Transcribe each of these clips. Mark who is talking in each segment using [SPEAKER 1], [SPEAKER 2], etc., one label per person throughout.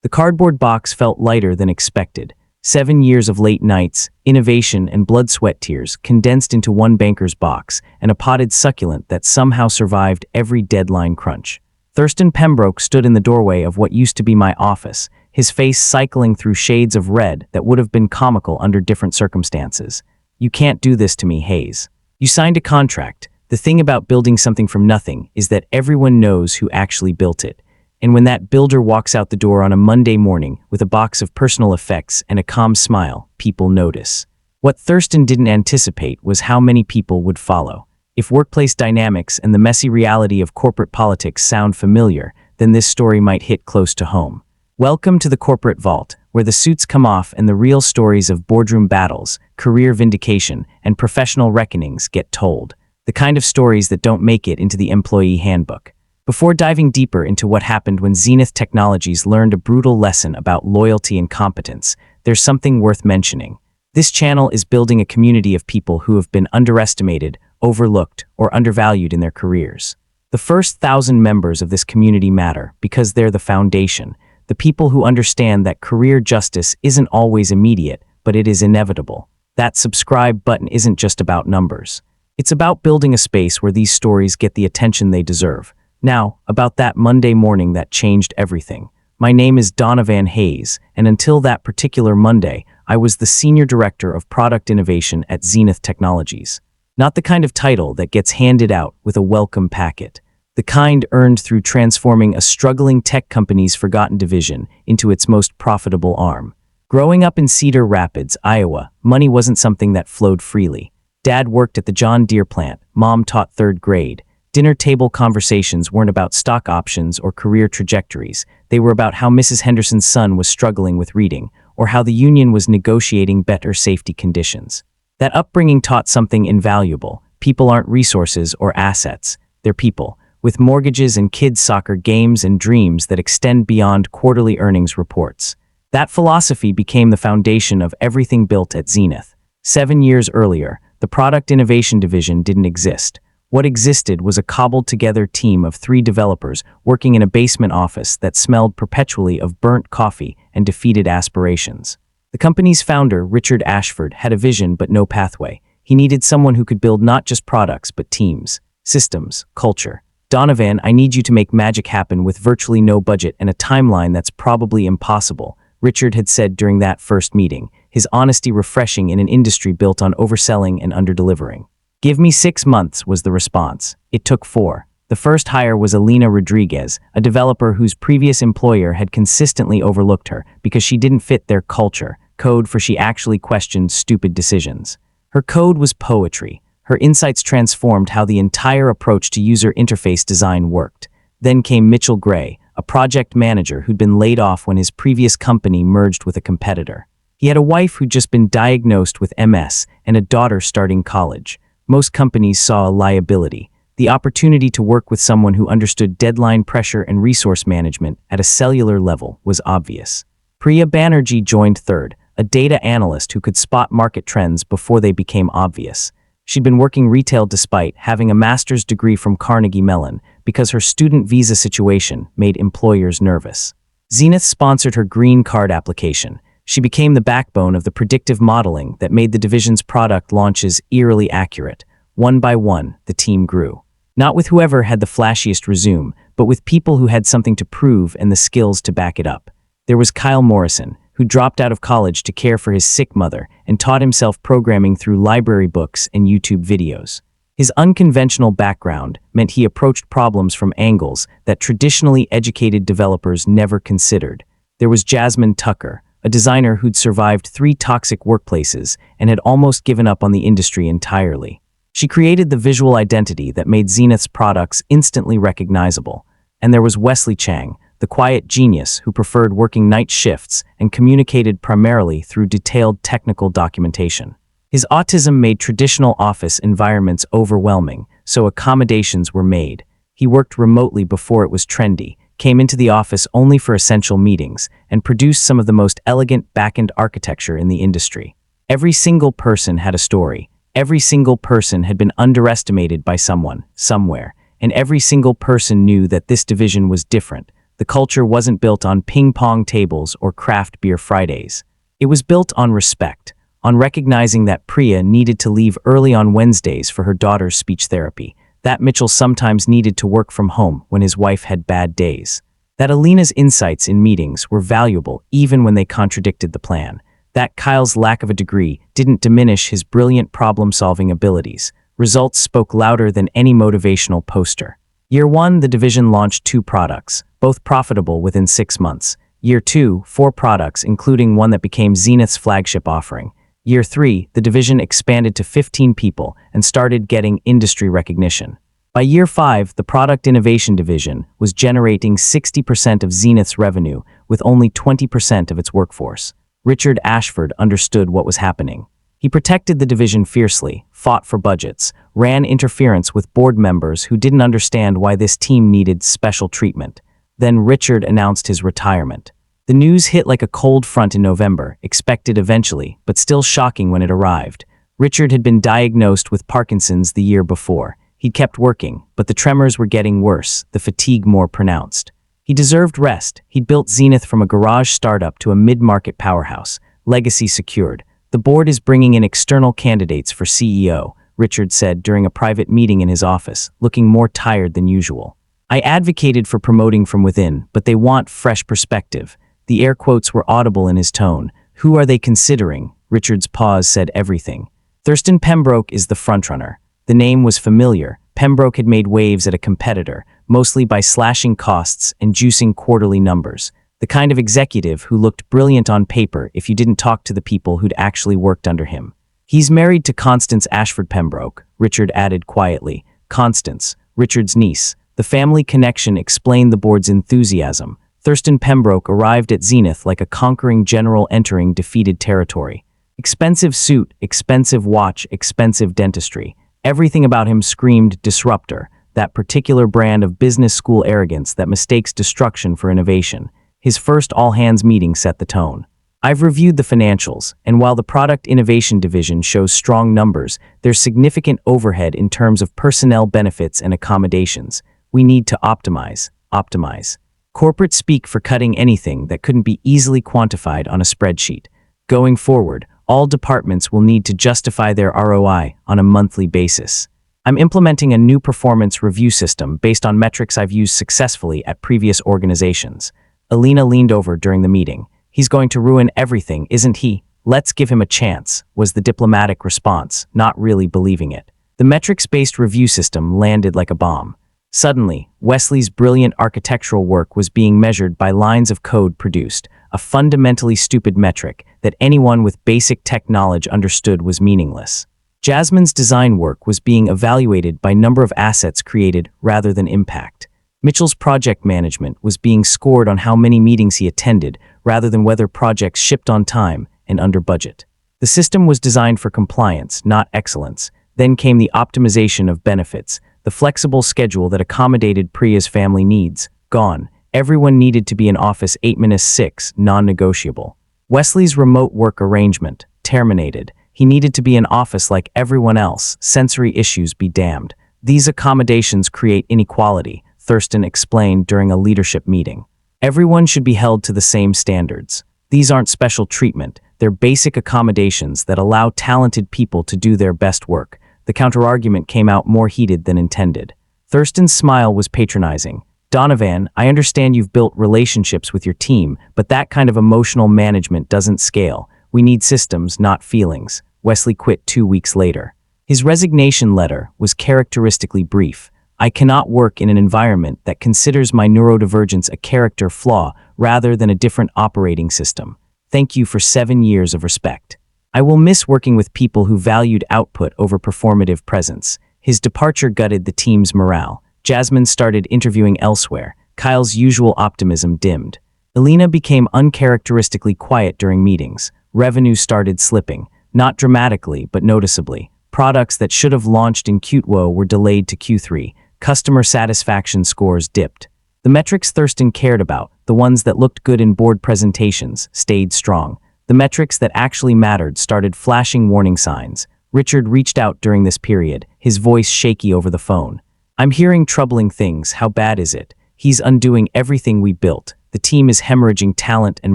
[SPEAKER 1] The cardboard box felt lighter than expected. 7 years of late nights, innovation, and blood sweat tears condensed into one banker's box, and a potted succulent that somehow survived every deadline crunch. Thurston Pembroke stood in the doorway of what used to be my office, his face cycling through shades of red that would have been comical under different circumstances. "You can't do this to me, Hayes. You signed a contract. The thing about building something from nothing is that everyone knows who actually built it. And when that builder walks out the door on a Monday morning with a box of personal effects and a calm smile, people notice." What Thurston didn't anticipate was how many people would follow. If workplace dynamics and the messy reality of corporate politics sound familiar, then this story might hit close to home. Welcome to the corporate vault, where the suits come off and the real stories of boardroom battles, career vindication, and professional reckonings get told. The kind of stories that don't make it into the employee handbook. Before diving deeper into what happened when Zenith Technologies learned a brutal lesson about loyalty and competence, there's something worth mentioning. This channel is building a community of people who have been underestimated, overlooked, or undervalued in their careers. The first 1,000 members of this community matter because they're the foundation, the people who understand that career justice isn't always immediate, but it is inevitable. That subscribe button isn't just about numbers. It's about building a space where these stories get the attention they deserve. Now, about that Monday morning that changed everything. My name is Donovan Hayes, and until that particular Monday, I was the Senior Director of Product Innovation at Zenith Technologies. Not the kind of title that gets handed out with a welcome packet. The kind earned through transforming a struggling tech company's forgotten division into its most profitable arm. Growing up in Cedar Rapids, Iowa, money wasn't something that flowed freely. Dad worked at the John Deere plant, Mom taught 3rd grade. Dinner table conversations weren't about stock options or career trajectories. They were about how Mrs. Henderson's son was struggling with reading, or how the union was negotiating better safety conditions. That upbringing taught something invaluable. People aren't resources or assets. They're people, with mortgages and kids' soccer games and dreams that extend beyond quarterly earnings reports. That philosophy became the foundation of everything built at Zenith. 7 years earlier, the Product Innovation Division didn't exist. What existed was a cobbled-together team of 3 developers working in a basement office that smelled perpetually of burnt coffee and defeated aspirations. The company's founder, Richard Ashford, had a vision but no pathway. He needed someone who could build not just products but teams, systems, culture. "Donovan, I need you to make magic happen with virtually no budget and a timeline that's probably impossible," Richard had said during that first meeting, his honesty refreshing in an industry built on overselling and underdelivering. "Give me 6 months," was the response. It took 4. The first hire was Alina Rodriguez, a developer whose previous employer had consistently overlooked her because she didn't fit their culture, code for she actually questioned stupid decisions. Her code was poetry. Her insights transformed how the entire approach to user interface design worked. Then came Mitchell Gray, a project manager who'd been laid off when his previous company merged with a competitor. He had a wife who'd just been diagnosed with MS and a daughter starting college. Most companies saw a liability. The opportunity to work with someone who understood deadline pressure and resource management at a cellular level was obvious. Priya Banerjee joined third, a data analyst who could spot market trends before they became obvious. She'd been working retail despite having a master's degree from Carnegie Mellon because her student visa situation made employers nervous. Zenith sponsored her green card application. She became the backbone of the predictive modeling that made the division's product launches eerily accurate. One by one, the team grew. Not with whoever had the flashiest resume, but with people who had something to prove and the skills to back it up. There was Kyle Morrison, who dropped out of college to care for his sick mother and taught himself programming through library books and YouTube videos. His unconventional background meant he approached problems from angles that traditionally educated developers never considered. There was Jasmine Tucker, a designer who'd survived 3 toxic workplaces and had almost given up on the industry entirely. She created the visual identity that made Zenith's products instantly recognizable. And there was Wesley Chang, the quiet genius who preferred working night shifts and communicated primarily through detailed technical documentation. His autism made traditional office environments overwhelming, so accommodations were made. He worked remotely before it was trendy, came into the office only for essential meetings, and produced some of the most elegant back-end architecture in the industry. Every single person had a story. Every single person had been underestimated by someone, somewhere, and every single person knew that this division was different. The culture wasn't built on ping-pong tables or craft beer Fridays. It was built on respect, on recognizing that Priya needed to leave early on Wednesdays for her daughter's speech therapy, that Mitchell sometimes needed to work from home when his wife had bad days, that Alina's insights in meetings were valuable even when they contradicted the plan, that Kyle's lack of a degree didn't diminish his brilliant problem-solving abilities. Results spoke louder than any motivational poster. Year 1, the division launched 2 products, both profitable within 6 months. Year 2, 4 products, including one that became Zenith's flagship offering. Year 3, the division expanded to 15 people and started getting industry recognition. By year 5, the product innovation division was generating 60% of Zenith's revenue with only 20% of its workforce. Richard Ashford understood what was happening. He protected the division fiercely, fought for budgets, ran interference with board members who didn't understand why this team needed special treatment. Then Richard announced his retirement. The news hit like a cold front in November, expected eventually, but still shocking when it arrived. Richard had been diagnosed with Parkinson's the year before. He'd kept working, but the tremors were getting worse, the fatigue more pronounced. He deserved rest. He'd built Zenith from a garage startup to a mid-market powerhouse, legacy secured. The board is bringing in external candidates for CEO, Richard said during a private meeting in his office, looking more tired than usual. I advocated for promoting from within, but they want fresh perspective. The air quotes were audible in his tone. Who are they considering? Richard's pause said everything. Thurston Pembroke is the frontrunner. The name was familiar. Pembroke had made waves at a competitor, mostly by slashing costs and juicing quarterly numbers. The kind of executive who looked brilliant on paper if you didn't talk to the people who'd actually worked under him. He's married to Constance Ashford Pembroke, Richard added quietly. Constance, Richard's niece. The family connection explained the board's enthusiasm. Thurston Pembroke arrived at Zenith like a conquering general entering defeated territory. Expensive suit, expensive watch, expensive dentistry. Everything about him screamed disruptor, that particular brand of business school arrogance that mistakes destruction for innovation. His first all-hands meeting set the tone. I've reviewed the financials, and while the product innovation division shows strong numbers, there's significant overhead in terms of personnel benefits and accommodations. We need to optimize. Corporate speak for cutting anything that couldn't be easily quantified on a spreadsheet. Going forward, all departments will need to justify their ROI on a monthly basis. I'm implementing a new performance review system based on metrics I've used successfully at previous organizations. Alina leaned over during the meeting. He's going to ruin everything, isn't he? Let's give him a chance, was the diplomatic response, not really believing it. The metrics-based review system landed like a bomb. Suddenly, Wesley's brilliant architectural work was being measured by lines of code produced, a fundamentally stupid metric that anyone with basic tech knowledge understood was meaningless. Jasmine's design work was being evaluated by number of assets created rather than impact. Mitchell's project management was being scored on how many meetings he attended rather than whether projects shipped on time and under budget. The system was designed for compliance, not excellence. Then came the optimization of benefits, the flexible schedule that accommodated Priya's family needs. Gone. Everyone needed to be in office 8-6, non-negotiable. Wesley's remote work arrangement, terminated. He needed to be in office like everyone else, sensory issues be damned. These accommodations create inequality, Thurston explained during a leadership meeting. Everyone should be held to the same standards. These aren't special treatment, they're basic accommodations that allow talented people to do their best work. The counterargument came out more heated than intended. Thurston's smile was patronizing. Donovan, I understand you've built relationships with your team, but that kind of emotional management doesn't scale. We need systems, not feelings. Wesley quit 2 weeks later. His resignation letter was characteristically brief. I cannot work in an environment that considers my neurodivergence a character flaw rather than a different operating system. Thank you for 7 years of respect. I will miss working with people who valued output over performative presence. His departure gutted the team's morale. Jasmine started interviewing elsewhere. Kyle's usual optimism dimmed. Alina became uncharacteristically quiet during meetings. Revenue started slipping, not dramatically, but noticeably. Products that should have launched in Q2 were delayed to Q3. Customer satisfaction scores dipped. The metrics Thurston cared about, the ones that looked good in board presentations, stayed strong. The metrics that actually mattered started flashing warning signs. Richard reached out during this period, his voice shaky over the phone. I'm hearing troubling things, how bad is it? He's undoing everything we built. The team is hemorrhaging talent and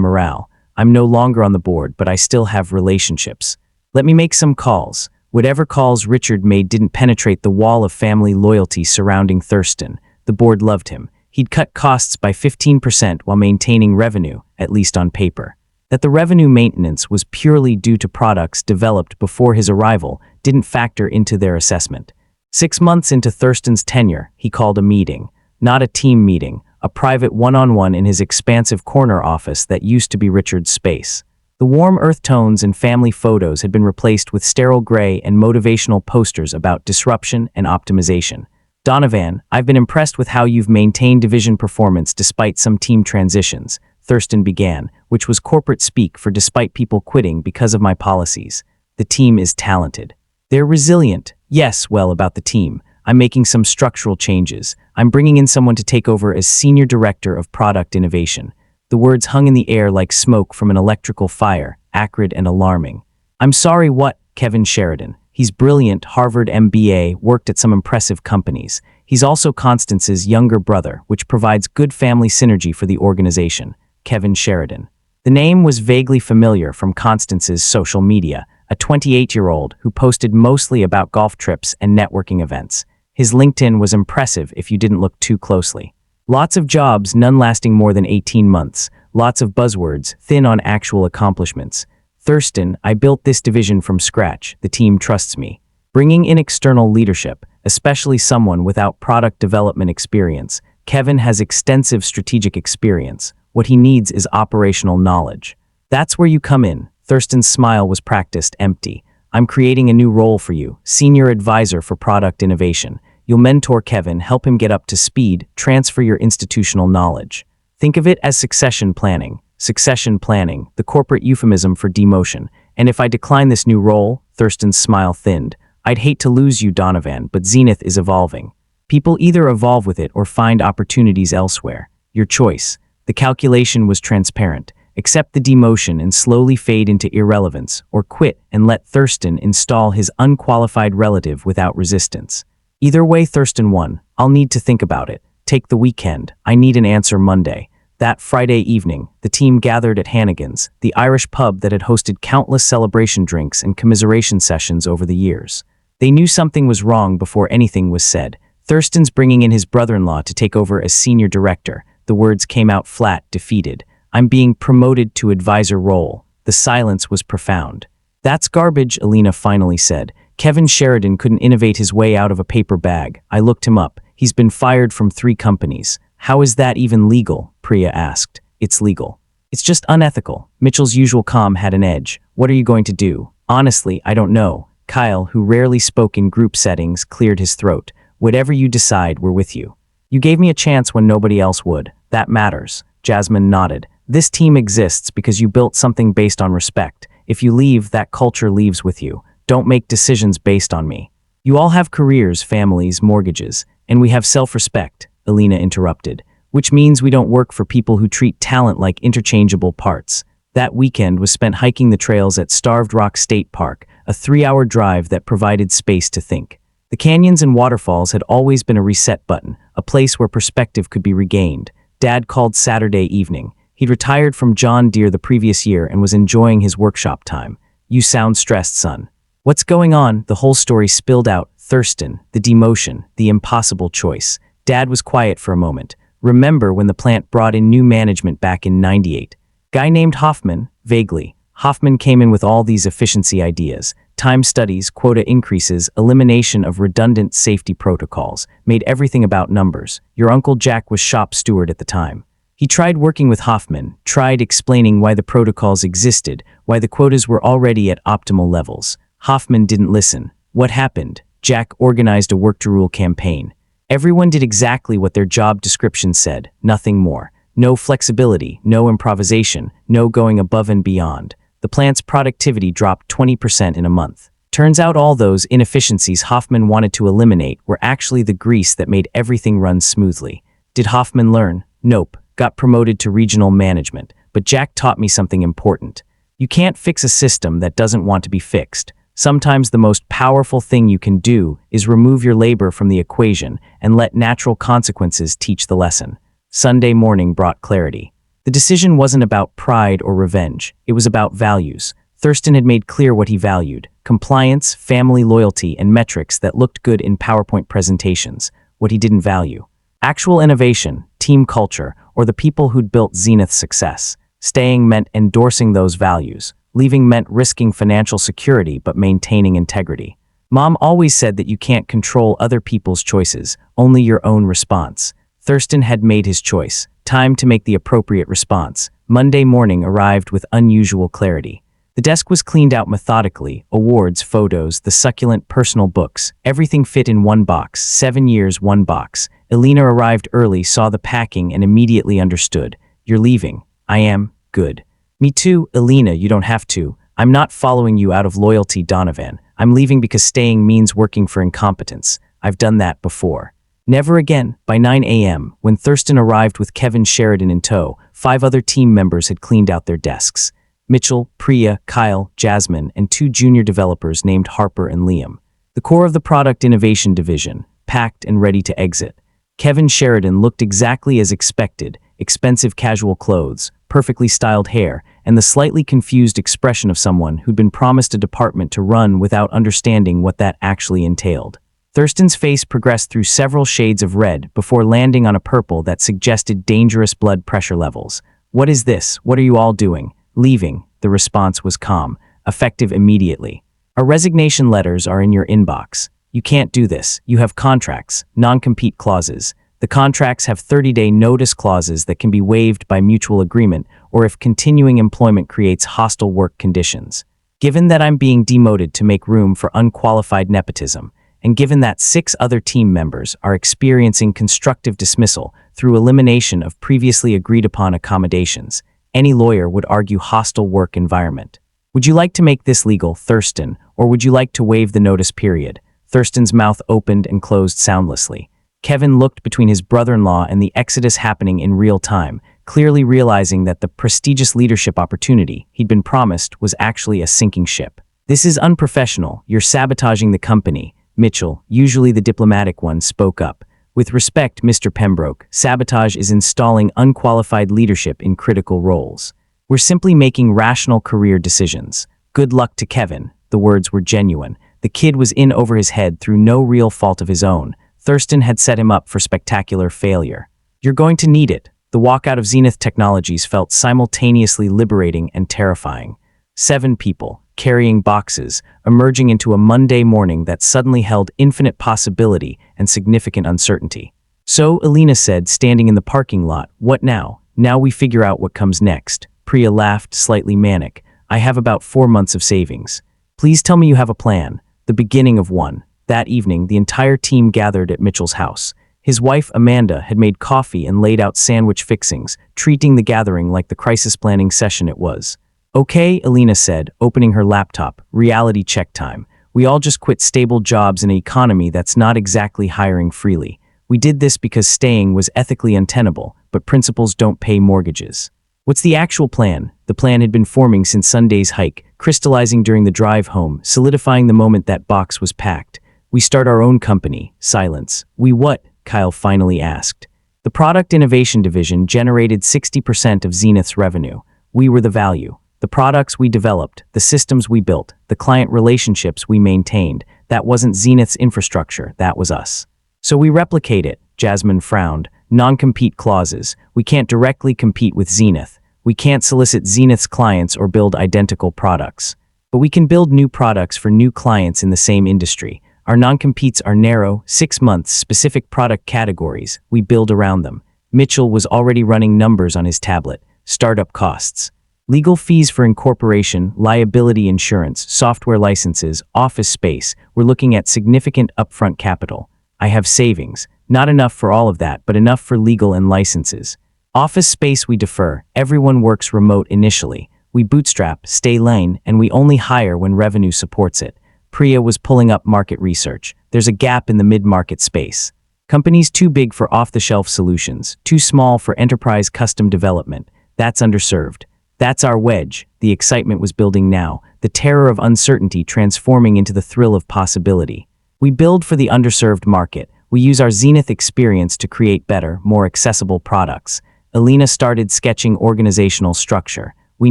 [SPEAKER 1] morale. I'm no longer on the board, but I still have relationships. Let me make some calls. Whatever calls Richard made didn't penetrate the wall of family loyalty surrounding Thurston. The board loved him. He'd cut costs by 15% while maintaining revenue, at least on paper. That the revenue maintenance was purely due to products developed before his arrival didn't factor into their assessment. 6 months into Thurston's tenure, he called a meeting. Not a team meeting, a private one-on-one in his expansive corner office that used to be Richard's space. The warm earth tones and family photos had been replaced with sterile gray and motivational posters about disruption and optimization. Donovan, I've been impressed with how you've maintained division performance despite some team transitions, Thurston began, which was corporate speak for despite people quitting because of my policies. The team is talented. They're resilient. Yes, well, about the team. I'm making some structural changes. I'm bringing in someone to take over as Senior Director of Product Innovation. The words hung in the air like smoke from an electrical fire, acrid and alarming. I'm sorry, what? Kevin Sheridan. He's brilliant, Harvard MBA, worked at some impressive companies. He's also Constance's younger brother, which provides good family synergy for the organization. Kevin Sheridan. The name was vaguely familiar from Constance's social media, a 28-year-old who posted mostly about golf trips and networking events. His LinkedIn was impressive if you didn't look too closely. Lots of jobs, none lasting more than 18 months. Lots of buzzwords, thin on actual accomplishments. Thurston, I built this division from scratch. The team trusts me. Bringing in external leadership, especially someone without product development experience. Kevin has extensive strategic experience. What he needs is operational knowledge. That's where you come in. Thurston's smile was practiced, empty. I'm creating a new role for you, Senior Advisor for Product Innovation. You'll mentor Kevin, help him get up to speed, transfer your institutional knowledge. Think of it as succession planning. Succession planning, the corporate euphemism for demotion. And if I decline this new role, Thurston's smile thinned. I'd hate to lose you, Donovan, but Zenith is evolving. People either evolve with it or find opportunities elsewhere. Your choice. The calculation was transparent. Accept the demotion and slowly fade into irrelevance, or quit and let Thurston install his unqualified relative without resistance. Either way, Thurston won. I'll need to think about it. Take the weekend. I need an answer Monday. That Friday evening, the team gathered at Hannigan's, the Irish pub that had hosted countless celebration drinks and commiseration sessions over the years. They knew something was wrong before anything was said. Thurston's bringing in his brother-in-law to take over as senior director. The words came out flat, defeated. I'm being promoted to advisor role. The silence was profound. That's garbage, Alina finally said. Kevin Sheridan couldn't innovate his way out of a paper bag. I looked him up. He's been fired from 3 companies. How is that even legal? Priya asked. It's legal. It's just unethical. Mitchell's usual calm had an edge. What are you going to do? Honestly, I don't know. Kyle, who rarely spoke in group settings, cleared his throat. Whatever you decide, we're with you. You gave me a chance when nobody else would. That matters. Jasmine nodded. This team exists because you built something based on respect. If you leave, that culture leaves with you. Don't make decisions based on me. You all have careers, families, mortgages, and we have self-respect, Alina interrupted, which means we don't work for people who treat talent like interchangeable parts. That weekend was spent hiking the trails at Starved Rock State Park, a 3-hour drive that provided space to think. The canyons and waterfalls had always been a reset button, a place where perspective could be regained. Dad called Saturday evening. He'd retired from John Deere the previous year and was enjoying his workshop time. You sound stressed, son. What's going on? The whole story spilled out. Thurston, the demotion, the impossible choice. Dad was quiet for a moment. Remember when the plant brought in new management back in '98? Guy named Hoffman, vaguely. Hoffman came in with all these efficiency ideas. Time studies, quota increases, elimination of redundant safety protocols, made everything about numbers. Your Uncle Jack was shop steward at the time. He tried working with Hoffman, tried explaining why the protocols existed, why the quotas were already at optimal levels. Hoffman didn't listen. What happened? Jack organized a work-to-rule campaign. Everyone did exactly what their job description said, nothing more. No flexibility, no improvisation, no going above and beyond. The plant's productivity dropped 20% in a month. Turns out all those inefficiencies Hoffman wanted to eliminate were actually the grease that made everything run smoothly. Did Hoffman learn? Nope. Got promoted to regional management. But Jack taught me something important. You can't fix a system that doesn't want to be fixed. Sometimes the most powerful thing you can do is remove your labor from the equation and let natural consequences teach the lesson. Sunday morning brought clarity. The decision wasn't about pride or revenge. It was about values. Thurston had made clear what he valued: compliance, family loyalty, and metrics that looked good in PowerPoint presentations. What he didn't value: actual innovation, team culture, or the people who'd built Zenith's success. Staying meant endorsing those values. Leaving meant risking financial security but maintaining integrity. Mom always said that you can't control other people's choices, only your own response. Thurston had made his choice. Time to make the appropriate response. Monday morning arrived with unusual clarity. The desk was cleaned out methodically: awards, photos, the succulent personal books. Everything fit in one box. 7 years, one box. Elena arrived early, saw the packing, and immediately understood. You're leaving. I am. Good. Me too, Elena, you don't have to. I'm not following you out of loyalty, Donovan. I'm leaving because staying means working for incompetence. I've done that before. Never again. By 9 a.m., when Thurston arrived with Kevin Sheridan in tow, 5 other team members had cleaned out their desks. Mitchell, Priya, Kyle, Jasmine, and 2 junior developers named Harper and Liam. The core of the product innovation division, packed and ready to exit. Kevin Sheridan looked exactly as expected: expensive casual clothes, perfectly styled hair, and the slightly confused expression of someone who'd been promised a department to run without understanding what that actually entailed. Thurston's face progressed through several shades of red before landing on a purple that suggested dangerous blood pressure levels. What is this? What are you all doing? Leaving. The response was calm, effective immediately. Our resignation letters are in your inbox. You can't do this. You have contracts, non-compete clauses. The contracts have 30-day notice clauses that can be waived by mutual agreement or if continuing employment creates hostile work conditions. Given that I'm being demoted to make room for unqualified nepotism, and given that 6 other team members are experiencing constructive dismissal through elimination of previously agreed-upon accommodations, any lawyer would argue hostile work environment. Would you like to make this legal, Thurston, or would you like to waive the notice period? Thurston's mouth opened and closed soundlessly. Kevin looked between his brother-in-law and the exodus happening in real time, clearly realizing that the prestigious leadership opportunity he'd been promised was actually a sinking ship. This is unprofessional. You're sabotaging the company. Mitchell, usually the diplomatic one, spoke up. With respect, Mr. Pembroke, sabotage is installing unqualified leadership in critical roles. We're simply making rational career decisions. Good luck to Kevin. The words were genuine. The kid was in over his head through no real fault of his own. Thurston had set him up for spectacular failure. You're going to need it. The walkout of Zenith Technologies felt simultaneously liberating and terrifying. 7 people, carrying boxes, emerging into a Monday morning that suddenly held infinite possibility and significant uncertainty. So, Elena said, standing in the parking lot, what now? Now we figure out what comes next. Priya laughed, slightly manic. I have about 4 months of savings. Please tell me you have a plan. The beginning of one. That evening, the entire team gathered at Mitchell's house. His wife, Amanda, had made coffee and laid out sandwich fixings, treating the gathering like the crisis planning session it was. Okay, Elena said, opening her laptop. Reality check time. We all just quit stable jobs in an economy that's not exactly hiring freely. We did this because staying was ethically untenable, but principals don't pay mortgages. What's the actual plan? The plan had been forming since Sunday's hike, crystallizing during the drive home, solidifying the moment that box was packed. We start our own company. Silence. We what? Kyle finally asked. The product innovation division generated 60% of Zenith's revenue. We were the value. The products we developed, the systems we built, the client relationships we maintained, that wasn't Zenith's infrastructure, that was us. So we replicate it. Jasmine frowned. Non-compete clauses. We can't directly compete with Zenith. We can't solicit Zenith's clients or build identical products. But we can build new products for new clients in the same industry. Our non-competes are narrow, 6 months, specific product categories. We build around them. Mitchell was already running numbers on his tablet. Startup costs. Legal fees for incorporation, liability insurance, software licenses, office space. We're looking at significant upfront capital. I have savings. Not enough for all of that, but enough for legal and licenses. Office space we defer. Everyone works remote initially. We bootstrap, stay lean, and we only hire when revenue supports it. Priya was pulling up market research. There's a gap in the mid-market space. Companies too big for off-the-shelf solutions, too small for enterprise custom development. That's underserved. That's our wedge. The excitement was building now, the terror of uncertainty transforming into the thrill of possibility. We build for the underserved market. We use our Zenith experience to create better, more accessible products. Alina started sketching organizational structure. We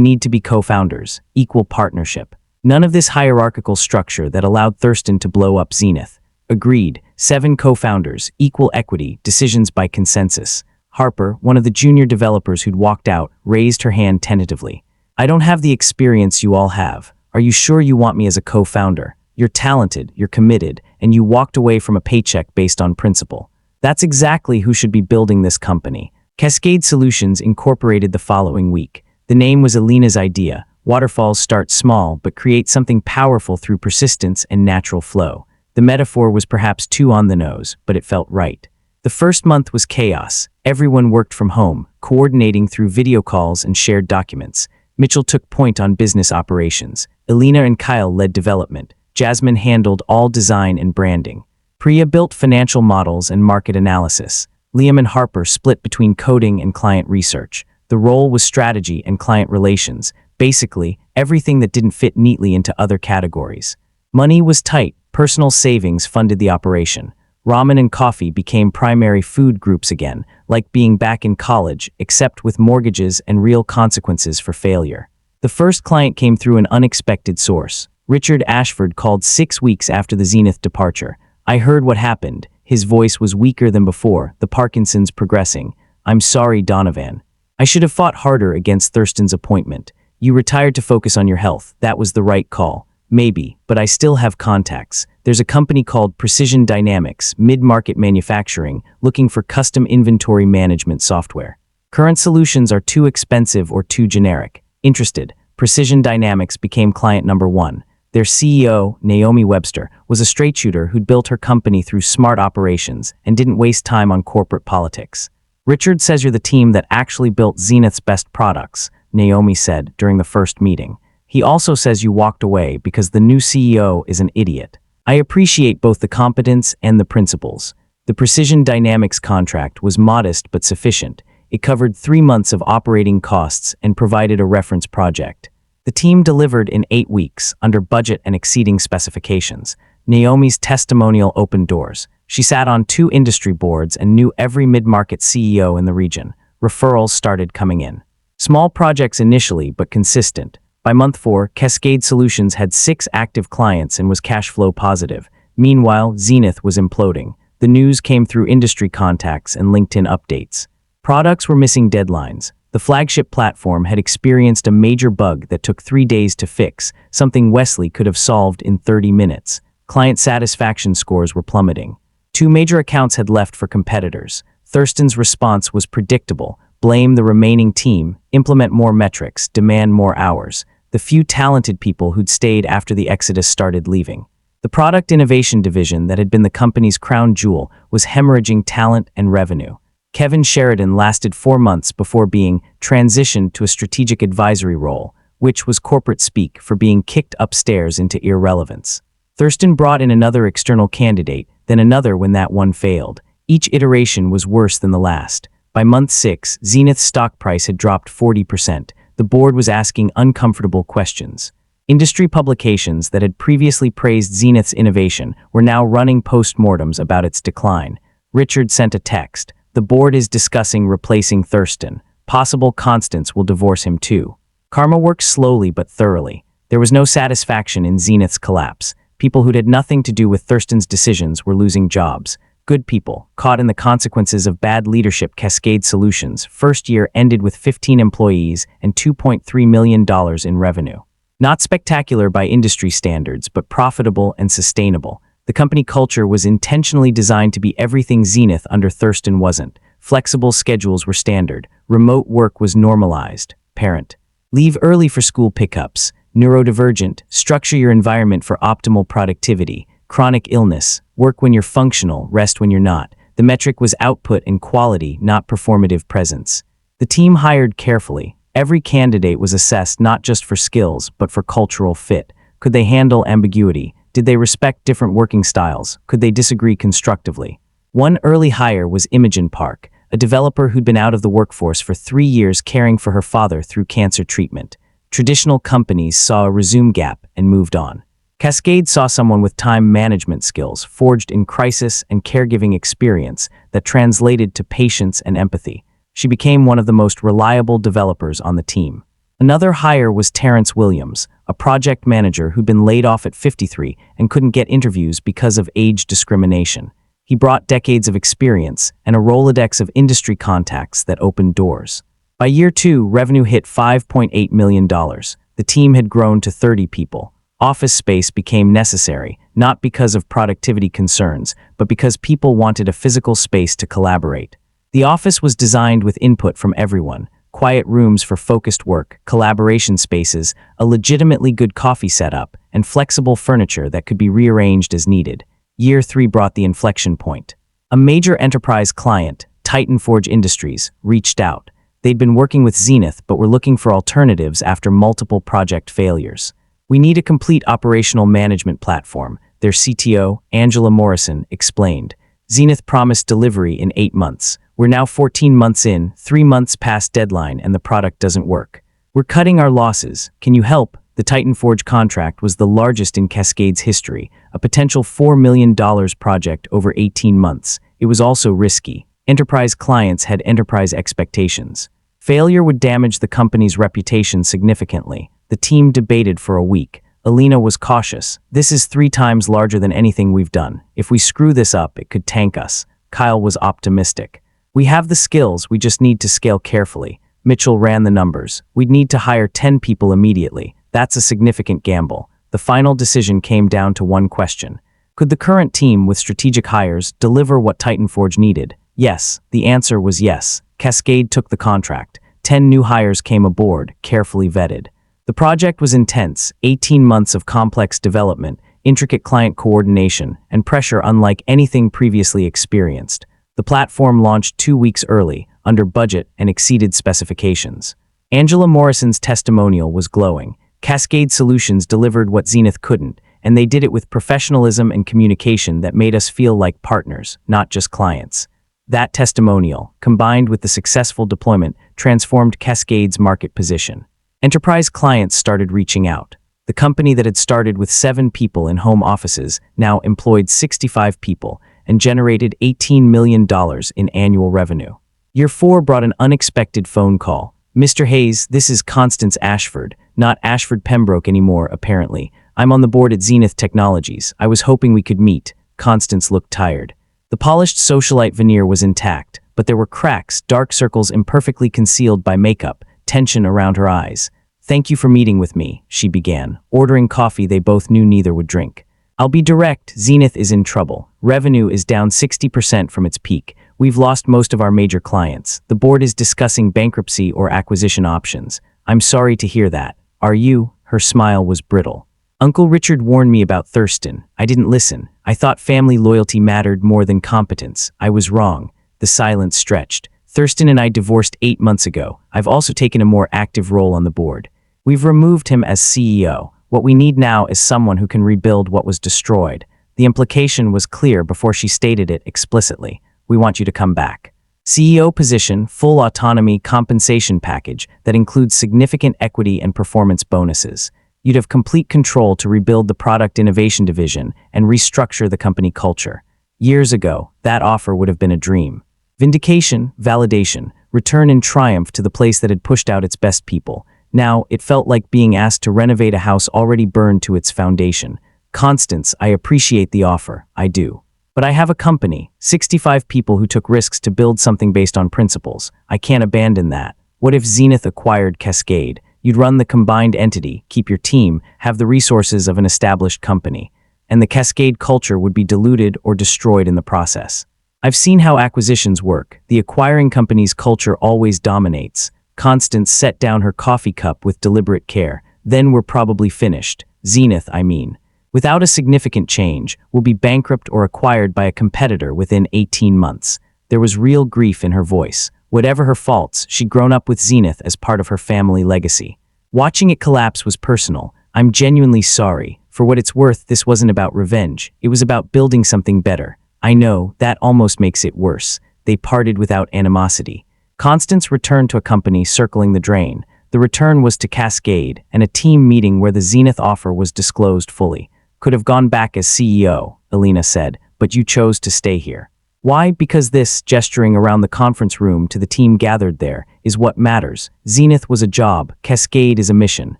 [SPEAKER 1] need to be co-founders, equal partnership. None of this hierarchical structure that allowed Thurston to blow up Zenith. Agreed. 7 co-founders, equal equity, decisions by consensus. Harper, one of the junior developers who'd walked out, raised her hand tentatively. I don't have the experience you all have. Are you sure you want me as a co-founder? You're talented, you're committed, and you walked away from a paycheck based on principle. That's exactly who should be building this company. Cascade Solutions incorporated the following week. The name was Alina's idea. Waterfalls start small, but create something powerful through persistence and natural flow. The metaphor was perhaps too on the nose, but it felt right. The first month was chaos. Everyone worked from home, coordinating through video calls and shared documents. Mitchell took point on business operations. Alina and Kyle led development. Jasmine handled all design and branding. Priya built financial models and market analysis. Liam and Harper split between coding and client research. The role was strategy and client relations. Basically, everything that didn't fit neatly into other categories. Money was tight. Personal savings funded the operation. Ramen and coffee became primary food groups again, like being back in college, except with mortgages and real consequences for failure. The first client came through an unexpected source. Richard Ashford called 6 weeks after the Zenith departure. I heard what happened. His voice was weaker than before, the Parkinson's progressing. I'm sorry, Donovan. I should have fought harder against Thurston's appointment. You retired to focus on your health. That was the right call. Maybe, but I still have contacts. There's a company called Precision Dynamics, mid-market manufacturing, looking for custom inventory management software. Current solutions are too expensive or too generic. Interested. Precision Dynamics became client number 1. Their CEO, Naomi Webster, was a straight shooter who'd built her company through smart operations and didn't waste time on corporate politics. Richard says you're the team that actually built Zenith's best products, Naomi said during the first meeting. He also says you walked away because the new CEO is an idiot. I appreciate both the competence and the principles. The Precision Dynamics contract was modest but sufficient. It covered 3 months of operating costs and provided a reference project. The team delivered in 8 weeks, under budget and exceeding specifications. Naomi's testimonial opened doors. She sat on 2 industry boards and knew every mid-market CEO in the region. Referrals started coming in. Small projects initially, but consistent. By month 4, Cascade Solutions had 6 active clients and was cash flow positive. Meanwhile, Zenith was imploding. The news came through industry contacts and LinkedIn updates. Products were missing deadlines. The flagship platform had experienced a major bug that took 3 days to fix, something Wesley could have solved in 30 minutes. Client satisfaction scores were plummeting. 2 major accounts had left for competitors. Thurston's response was predictable. Blame the remaining team, implement more metrics, demand more hours. The few talented people who'd stayed after the exodus started leaving. The product innovation division that had been the company's crown jewel was hemorrhaging talent and revenue. Kevin Sheridan lasted 4 months before being transitioned to a strategic advisory role, which was corporate speak for being kicked upstairs into irrelevance. Thurston brought in another external candidate, then another when that one failed. Each iteration was worse than the last. By month 6, Zenith's stock price had dropped 40%. The board was asking uncomfortable questions. Industry publications that had previously praised Zenith's innovation were now running postmortems about its decline. Richard sent a text. The board is discussing replacing Thurston. Possible constants will divorce him too. Karma works slowly but thoroughly. There was no satisfaction in Zenith's collapse. People who'd had nothing to do with Thurston's decisions were losing jobs. Good people, caught in the consequences of bad leadership. Cascade Solutions' first year ended with 15 employees and $2.3 million in revenue. Not spectacular by industry standards, but profitable and sustainable. The company culture was intentionally designed to be everything Zenith under Thurston wasn't. Flexible schedules were standard. Remote work was normalized. Parent. Leave early for school pickups. Neurodivergent. Structure your environment for optimal productivity. Chronic illness. Work when you're functional, rest when you're not. The metric was output and quality, not performative presence. The team hired carefully. Every candidate was assessed not just for skills, but for cultural fit. Could they handle ambiguity? Did they respect different working styles? Could they disagree constructively? One early hire was Imogen Park, a developer who'd been out of the workforce for 3 years caring for her father through cancer treatment. Traditional companies saw a resume gap and moved on. Cascade saw someone with time management skills forged in crisis and caregiving experience that translated to patience and empathy. She became one of the most reliable developers on the team. Another hire was Terrence Williams, a project manager who'd been laid off at 53 and couldn't get interviews because of age discrimination. He brought decades of experience and a Rolodex of industry contacts that opened doors. By year 2, revenue hit $5.8 million. The team had grown to 30 people. Office space became necessary, not because of productivity concerns, but because people wanted a physical space to collaborate. The office was designed with input from everyone: quiet rooms for focused work, collaboration spaces, a legitimately good coffee setup, and flexible furniture that could be rearranged as needed. Year 3 brought the inflection point. A major enterprise client, Titan Forge Industries, reached out. They'd been working with Zenith but were looking for alternatives after multiple project failures. "We need a complete operational management platform," their CTO, Angela Morrison, explained. "Zenith promised delivery in 8 months. We're now 14 months in, 3 months past deadline, and the product doesn't work. We're cutting our losses. Can you help?" The Titan Forge contract was the largest in Cascade's history, a potential $4 million project over 18 months. It was also risky. Enterprise clients had enterprise expectations. Failure would damage the company's reputation significantly. The team debated for a week. Alina was cautious. "This is 3 times larger than anything we've done. If we screw this up, it could tank us." Kyle was optimistic. "We have the skills, we just need to scale carefully." Mitchell ran the numbers. "We'd need to hire 10 people immediately. That's a significant gamble." The final decision came down to one question. Could the current team with strategic hires deliver what Titan Forge needed? Yes. The answer was yes. Cascade took the contract. 10 new hires came aboard, carefully vetted. The project was intense: 18 months of complex development, intricate client coordination, and pressure unlike anything previously experienced. The platform launched 2 weeks early, under budget, and exceeded specifications. Angela Morrison's testimonial was glowing. Cascade Solutions delivered what Zenith couldn't, and they did it with professionalism and communication that made us feel like partners, not just clients. That testimonial, combined with the successful deployment, transformed Cascade's market position. Enterprise clients started reaching out. The company that had started with 7 people in home offices now employed 65 people and generated $18 million in annual revenue. Year 4 brought an unexpected phone call. "Mr. Hayes, this is Constance Ashford, not Ashford Pembroke anymore, apparently. I'm on the board at Zenith Technologies. I was hoping we could meet." Constance looked tired. The polished socialite veneer was intact, but there were cracks, dark circles imperfectly concealed by makeup, tension around her eyes. "Thank you for meeting with me," she began, ordering coffee they both knew neither would drink. "I'll be direct. Zenith is in trouble. Revenue is down 60% from its peak. We've lost most of our major clients. The board is discussing bankruptcy or acquisition options." "I'm sorry to hear that. Are you?" Her smile was brittle. "Uncle Richard warned me about Thurston. I didn't listen. I thought family loyalty mattered more than competence. I was wrong." The silence stretched. "Thurston and I divorced 8 months ago. I've also taken a more active role on the board. We've removed him as CEO. What we need now is someone who can rebuild what was destroyed." The implication was clear before she stated it explicitly. "We want you to come back. CEO position, full autonomy, compensation package that includes significant equity and performance bonuses. You'd have complete control to rebuild the product innovation division and restructure the company culture." Years ago, that offer would have been a dream. Vindication, validation, return in triumph to the place that had pushed out its best people. Now, it felt like being asked to renovate a house already burned to its foundation. "Constance, I appreciate the offer. I do. But I have a company, 65 people who took risks to build something based on principles. I can't abandon that. What if Zenith acquired Cascade? You'd run the combined entity, keep your team, have the resources of an established company. And the Cascade culture would be diluted or destroyed in the process. I've seen how acquisitions work. The acquiring company's culture always dominates." Constance set down her coffee cup with deliberate care. "Then we're probably finished. Zenith, I mean. Without a significant change, we'll be bankrupt or acquired by a competitor within 18 months. There was real grief in her voice. Whatever her faults, she'd grown up with Zenith as part of her family legacy. Watching it collapse was personal. "I'm genuinely sorry. For what it's worth, this wasn't about revenge. It was about building something better." "I know, that almost makes it worse." They parted without animosity. Constance returned to a company circling the drain. The return was to Cascade and a team meeting where the Zenith offer was disclosed fully. Could have gone back as CEO, Elena said, but you chose to stay here. Why? Because this, gesturing around the conference room to the team gathered there, is what matters. Zenith was a job, Cascade is a mission.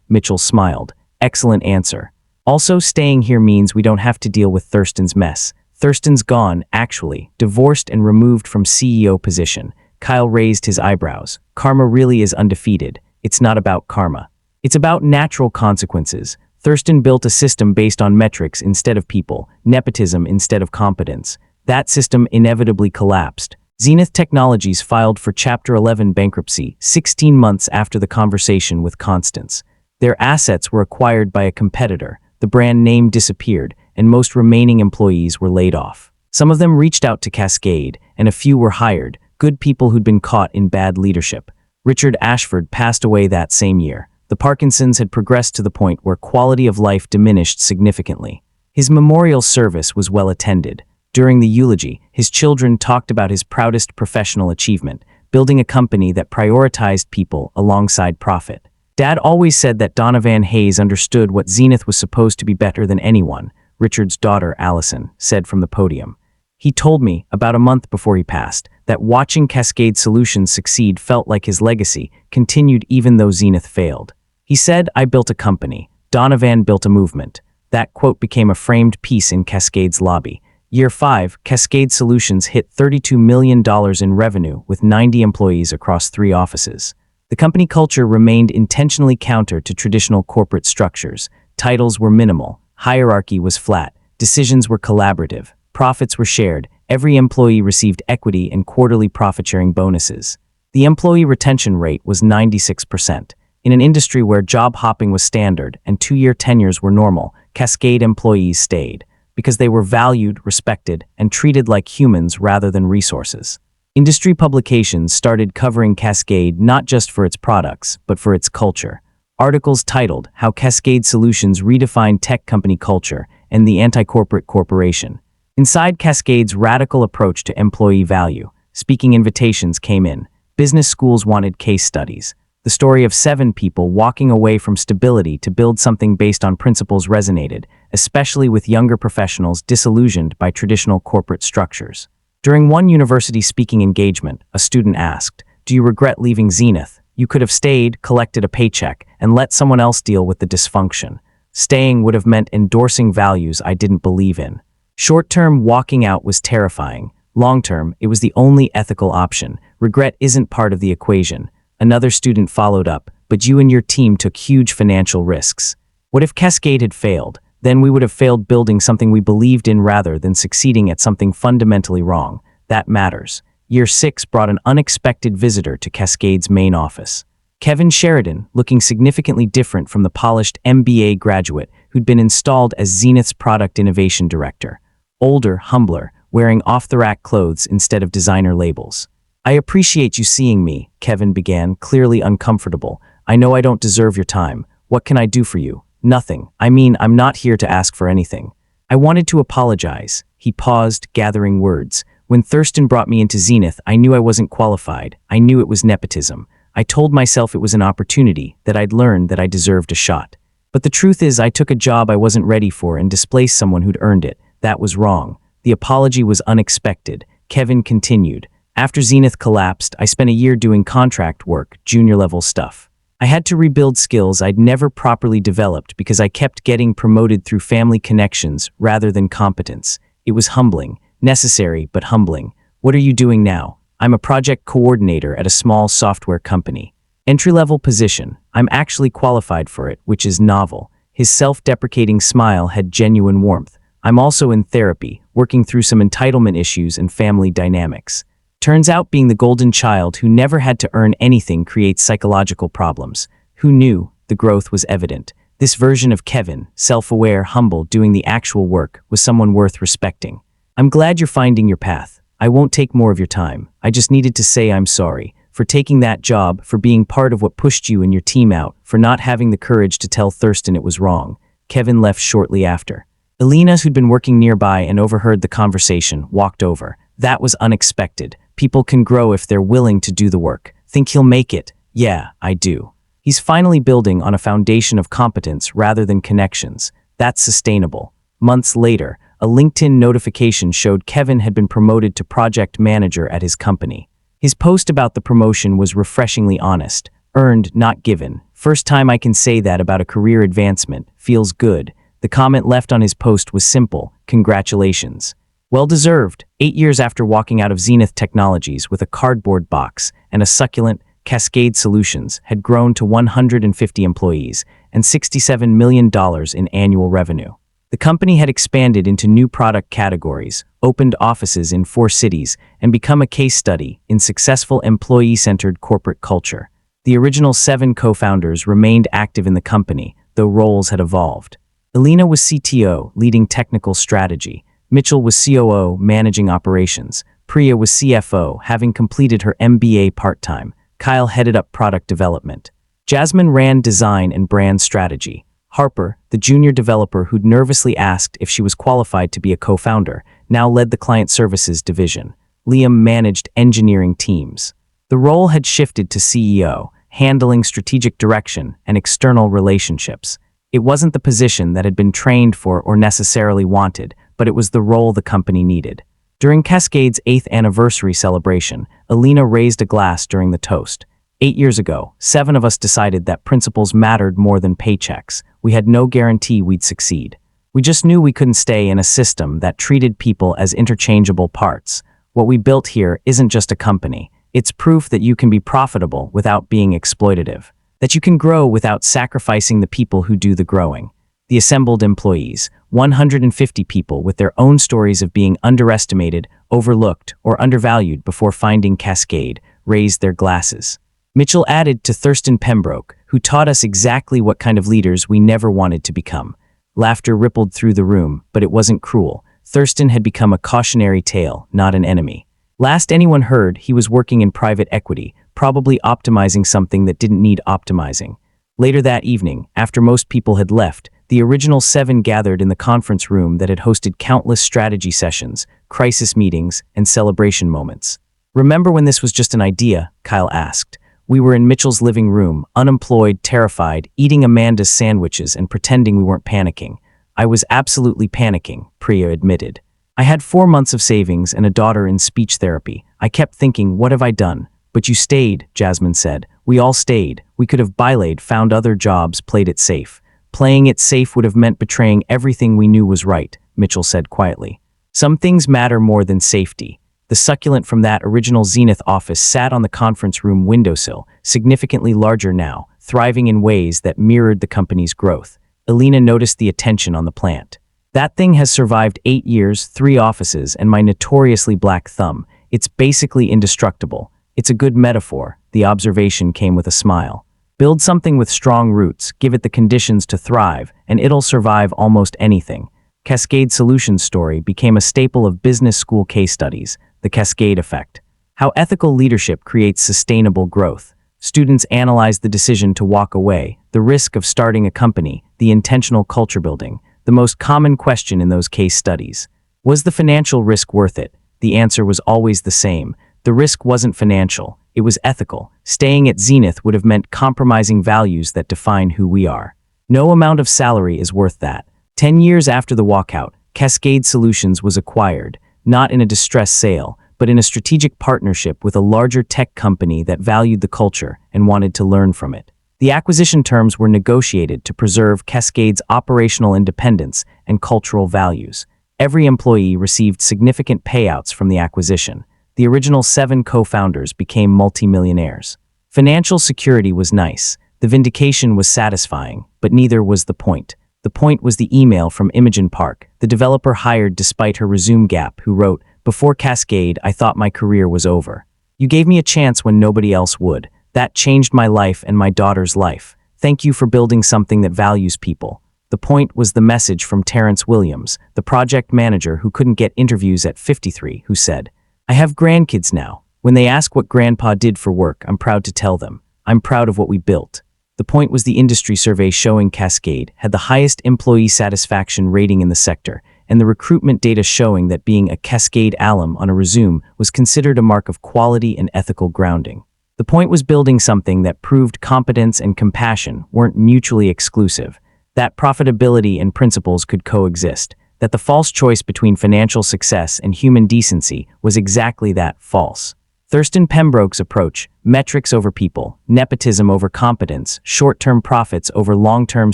[SPEAKER 1] Mitchell smiled. Excellent answer. Also, staying here means we don't have to deal with Thurston's mess. Thurston's gone, actually, divorced and removed from CEO position. Kyle raised his eyebrows. Karma really is undefeated. It's not about karma. It's about natural consequences. Thurston built a system based on metrics instead of people, nepotism instead of competence. That system inevitably collapsed. Zenith Technologies filed for Chapter 11 bankruptcy 16 months after the conversation with Constance. Their assets were acquired by a competitor, the brand name disappeared, and most remaining employees were laid off. Some of them reached out to Cascade, and a few were hired, good people who'd been caught in bad leadership. Richard Ashford passed away that same year. The Parkinson's had progressed to the point where quality of life diminished significantly. His memorial service was well attended. During the eulogy, his children talked about his proudest professional achievement, building a company that prioritized people alongside profit. Dad always said that Donovan Hayes understood what Zenith was supposed to be better than anyone, Richard's daughter, Allison, said from the podium. He told me, about a month before he passed, that watching Cascade Solutions succeed felt like his legacy continued even though Zenith failed. He said, I built a company. Donovan built a movement. That quote became a framed piece in Cascade's lobby. Year 5, Cascade Solutions hit $32 million in revenue with 90 employees across 3 offices. The company culture remained intentionally counter to traditional corporate structures. Titles were minimal, hierarchy was flat, decisions were collaborative, profits were shared, every employee received equity and quarterly profit-sharing bonuses. The employee retention rate was 96%. In an industry where job hopping was standard and 2-year tenures were normal, Cascade employees stayed, because they were valued, respected, and treated like humans rather than resources. Industry publications started covering Cascade not just for its products, but for its culture. Articles titled How Cascade Solutions Redefined Tech Company Culture and the Anti-Corporate Corporation. Inside Cascade's radical approach to employee value, speaking invitations came in. Business schools wanted case studies. The story of 7 people walking away from stability to build something based on principles resonated, especially with younger professionals disillusioned by traditional corporate structures. During one university speaking engagement, a student asked, "Do you regret leaving Zenith? You could have stayed, collected a paycheck, and let someone else deal with the dysfunction. Staying would have meant endorsing values I didn't believe in." Short-term, walking out was terrifying. Long-term, it was the only ethical option. Regret isn't part of the equation. Another student followed up, "But you and your team took huge financial risks. What if Cascade had failed? Then we would have failed building something we believed in rather than succeeding at something fundamentally wrong. That matters." Year 6 brought an unexpected visitor to Cascade's main office. Kevin Sheridan, looking significantly different from the polished MBA graduate who'd been installed as Zenith's product innovation director. Older, humbler, wearing off-the-rack clothes instead of designer labels. "I appreciate you seeing me," Kevin began, clearly uncomfortable. "I know I don't deserve your time. What can I do for you?" "Nothing. I mean, I'm not here to ask for anything. I wanted to apologize." He paused, gathering words. "When Thurston brought me into Zenith, I knew I wasn't qualified. I knew it was nepotism. I told myself it was an opportunity, that I'd learn that I deserved a shot. But the truth is I took a job I wasn't ready for and displaced someone who'd earned it. That was wrong." The apology was unexpected. Kevin continued. "After Zenith collapsed, I spent a year doing contract work, junior-level stuff. I had to rebuild skills I'd never properly developed because I kept getting promoted through family connections rather than competence. It was humbling, necessary but humbling. What are you doing now?" "I'm a project coordinator at a small software company. Entry-level position. I'm actually qualified for it, which is novel." His self-deprecating smile had genuine warmth. "I'm also in therapy, working through some entitlement issues and family dynamics. Turns out being the golden child who never had to earn anything creates psychological problems." Who knew? The growth was evident. This version of Kevin, self-aware, humble, doing the actual work, was someone worth respecting. "I'm glad you're finding your path. I won't take more of your time. I just needed to say I'm sorry for taking that job, for being part of what pushed you and your team out, for not having the courage to tell Thurston it was wrong." Kevin left shortly after. Elena, who'd been working nearby and overheard the conversation, walked over. "That was unexpected. People can grow if they're willing to do the work. Think he'll make it?" "Yeah, I do. He's finally building on a foundation of competence rather than connections. That's sustainable." Months later, a LinkedIn notification showed Kevin had been promoted to project manager at his company. His post about the promotion was refreshingly honest. Earned, not given. First time I can say that about a career advancement. Feels good. The comment left on his post was simple. Congratulations. Well deserved. 8 years after walking out of Zenith Technologies with a cardboard box and a succulent, Cascade Solutions had grown to 150 employees and $67 million in annual revenue. The company had expanded into new product categories, opened offices in 4 cities, and become a case study in successful employee-centered corporate culture. The original 7 co-founders remained active in the company, though roles had evolved. Elena was CTO, leading technical strategy. Mitchell was COO, managing operations. Priya was CFO, having completed her MBA part-time. Kyle headed up product development. Jasmine ran design and brand strategy. Harper, the junior developer who'd nervously asked if she was qualified to be a co-founder, now led the client services division. Liam managed engineering teams. The role had shifted to CEO, handling strategic direction and external relationships. It wasn't the position that had been trained for or necessarily wanted, but it was the role the company needed. During Cascade's 8th anniversary celebration, Elena raised a glass during the toast. 8 years ago, 7 of us decided that principles mattered more than paychecks. We had no guarantee we'd succeed. We just knew we couldn't stay in a system that treated people as interchangeable parts. What we built here isn't just a company. It's proof that you can be profitable without being exploitative, that you can grow without sacrificing the people who do the growing. The assembled employees, 150 people with their own stories of being underestimated, overlooked, or undervalued before finding Cascade, raised their glasses. Mitchell added to Thurston Pembroke, who taught us exactly what kind of leaders we never wanted to become. Laughter rippled through the room, but it wasn't cruel. Thurston had become a cautionary tale, not an enemy. Last anyone heard, he was working in private equity, probably optimizing something that didn't need optimizing. Later that evening, after most people had left, the original 7 gathered in the conference room that had hosted countless strategy sessions, crisis meetings, and celebration moments. Remember when this was just an idea? Kyle asked. We were in Mitchell's living room, unemployed, terrified, eating Amanda's sandwiches and pretending we weren't panicking. I was absolutely panicking, Priya admitted. I had 4 months of savings and a daughter in speech therapy. I kept thinking, what have I done? But you stayed, Jasmine said. We all stayed. We could have bylaid, found other jobs, played it safe. Playing it safe would have meant betraying everything we knew was right, Mitchell said quietly. Some things matter more than safety. The succulent from that original Zenith office sat on the conference room windowsill, significantly larger now, thriving in ways that mirrored the company's growth. Elena noticed the attention on the plant. That thing has survived 8 years, 3 offices, and my notoriously black thumb. It's basically indestructible. It's a good metaphor. The observation came with a smile. Build something with strong roots, give it the conditions to thrive, and it'll survive almost anything. Cascade Solutions' story became a staple of business school case studies, the Cascade Effect. How ethical leadership creates sustainable growth. Students analyzed the decision to walk away, the risk of starting a company, the intentional culture building. The most common question in those case studies. Was the financial risk worth it? The answer was always the same. The risk wasn't financial, it was ethical. Staying at Zenith would have meant compromising values that define who we are. No amount of salary is worth that. 10 years after the walkout, Cascade Solutions was acquired, not in a distressed sale, but in a strategic partnership with a larger tech company that valued the culture and wanted to learn from it. The acquisition terms were negotiated to preserve Cascade's operational independence and cultural values. Every employee received significant payouts from the acquisition. The original 7 co-founders became multimillionaires. Financial security was nice. The vindication was satisfying, but neither was the point. The point was the email from Imogen Park, the developer hired despite her resume gap, who wrote, "Before Cascade, I thought my career was over. You gave me a chance when nobody else would. That changed my life and my daughter's life. Thank you for building something that values people." The point was the message from Terrence Williams, the project manager who couldn't get interviews at 53, who said, "I have grandkids now. When they ask what Grandpa did for work, I'm proud to tell them. I'm proud of what we built." The point was the industry survey showing Cascade had the highest employee satisfaction rating in the sector, and the recruitment data showing that being a Cascade alum on a resume was considered a mark of quality and ethical grounding. The point was building something that proved competence and compassion weren't mutually exclusive, that profitability and principles could coexist, that the false choice between financial success and human decency was exactly that, false. Thurston Pembroke's approach, metrics over people, nepotism over competence, short-term profits over long-term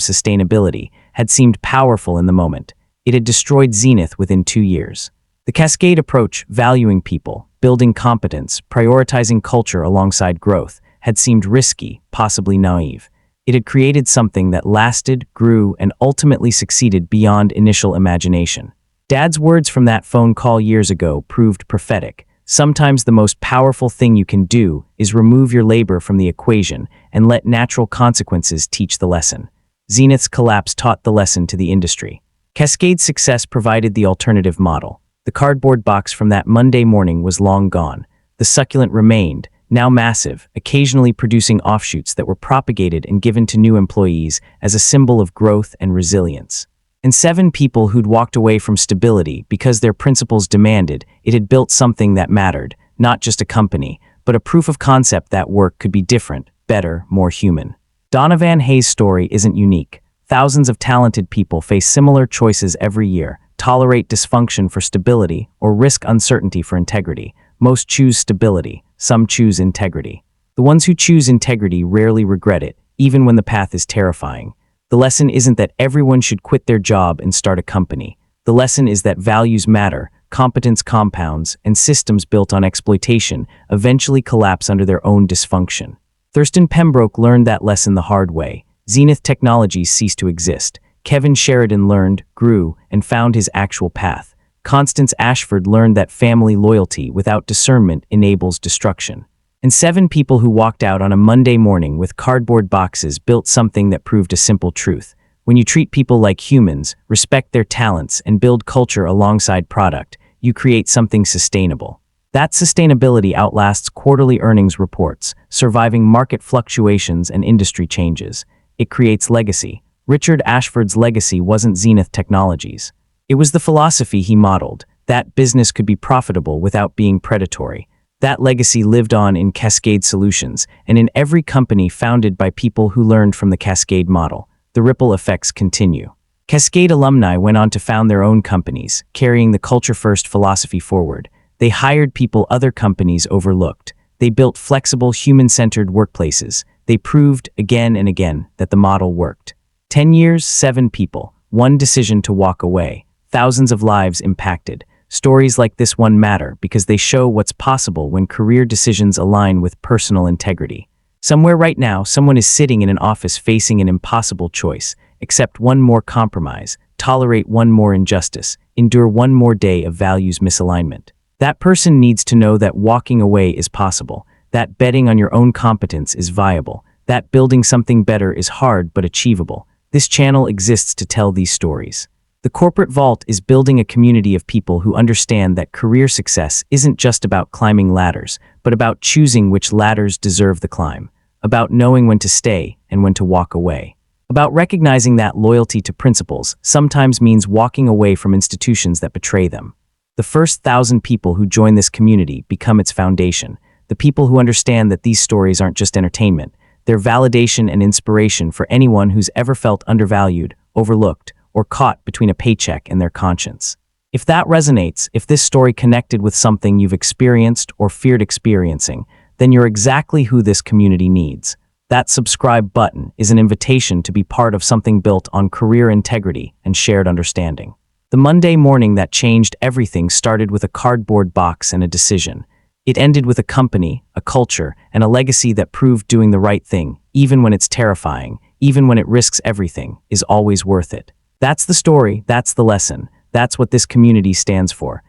[SPEAKER 1] sustainability, had seemed powerful in the moment. It had destroyed Zenith within 2 years. The Cascade approach, valuing people, building competence, prioritizing culture alongside growth, had seemed risky, possibly naive. It had created something that lasted, grew, and ultimately succeeded beyond initial imagination. Dad's words from that phone call years ago proved prophetic. Sometimes the most powerful thing you can do is remove your labor from the equation and let natural consequences teach the lesson. Zenith's collapse taught the lesson to the industry. Cascade's success provided the alternative model. The cardboard box from that Monday morning was long gone. The succulent remained, now massive, occasionally producing offshoots that were propagated and given to new employees as a symbol of growth and resilience. And 7 people who'd walked away from stability because their principles demanded it had built something that mattered, not just a company, but a proof of concept that work could be different, better, more human. Donovan Hayes' story isn't unique. Thousands of talented people face similar choices every year: tolerate dysfunction for stability or risk uncertainty for integrity. Most choose stability, some choose integrity. The ones who choose integrity rarely regret it, even when the path is terrifying. The lesson isn't that everyone should quit their job and start a company. The lesson is that values matter, competence compounds, and systems built on exploitation eventually collapse under their own dysfunction. Thurston Pembroke learned that lesson the hard way. Zenith Technologies ceased to exist. Kevin Sheridan learned, grew, and found his actual path. Constance Ashford learned that family loyalty without discernment enables destruction. And 7 people who walked out on a Monday morning with cardboard boxes built something that proved a simple truth. When you treat people like humans, respect their talents, and build culture alongside product, you create something sustainable. That sustainability outlasts quarterly earnings reports, surviving market fluctuations and industry changes. It creates legacy. Richard Ashford's legacy wasn't Zenith Technologies. It was the philosophy he modeled, that business could be profitable without being predatory. That legacy lived on in Cascade Solutions and in every company founded by people who learned from the Cascade model. The ripple effects continue. Cascade alumni went on to found their own companies, carrying the culture-first philosophy forward. They hired people other companies overlooked. They built flexible, human-centered workplaces. They proved again and again that the model worked. 10 years, 7 people, 1 decision to walk away, thousands of lives impacted. Stories like this one matter because they show what's possible when career decisions align with personal integrity. Somewhere right now, someone is sitting in an office facing an impossible choice: accept one more compromise, tolerate one more injustice, endure one more day of values misalignment. That person needs to know that walking away is possible, that betting on your own competence is viable, that building something better is hard but achievable. This channel exists to tell these stories. The corporate vault is building a community of people who understand that career success isn't just about climbing ladders, but about choosing which ladders deserve the climb, about knowing when to stay and when to walk away, about recognizing that loyalty to principles sometimes means walking away from institutions that betray them. The first 1,000 people who join this community become its foundation, the people who understand that these stories aren't just entertainment, they're validation and inspiration for anyone who's ever felt undervalued, overlooked, or caught between a paycheck and their conscience. If that resonates, if this story connected with something you've experienced or feared experiencing, then you're exactly who this community needs. That subscribe button is an invitation to be part of something built on career integrity and shared understanding. The Monday morning that changed everything started with a cardboard box and a decision. It ended with a company, a culture, and a legacy that proved doing the right thing, even when it's terrifying, even when it risks everything, is always worth it. That's the story, that's the lesson, that's what this community stands for.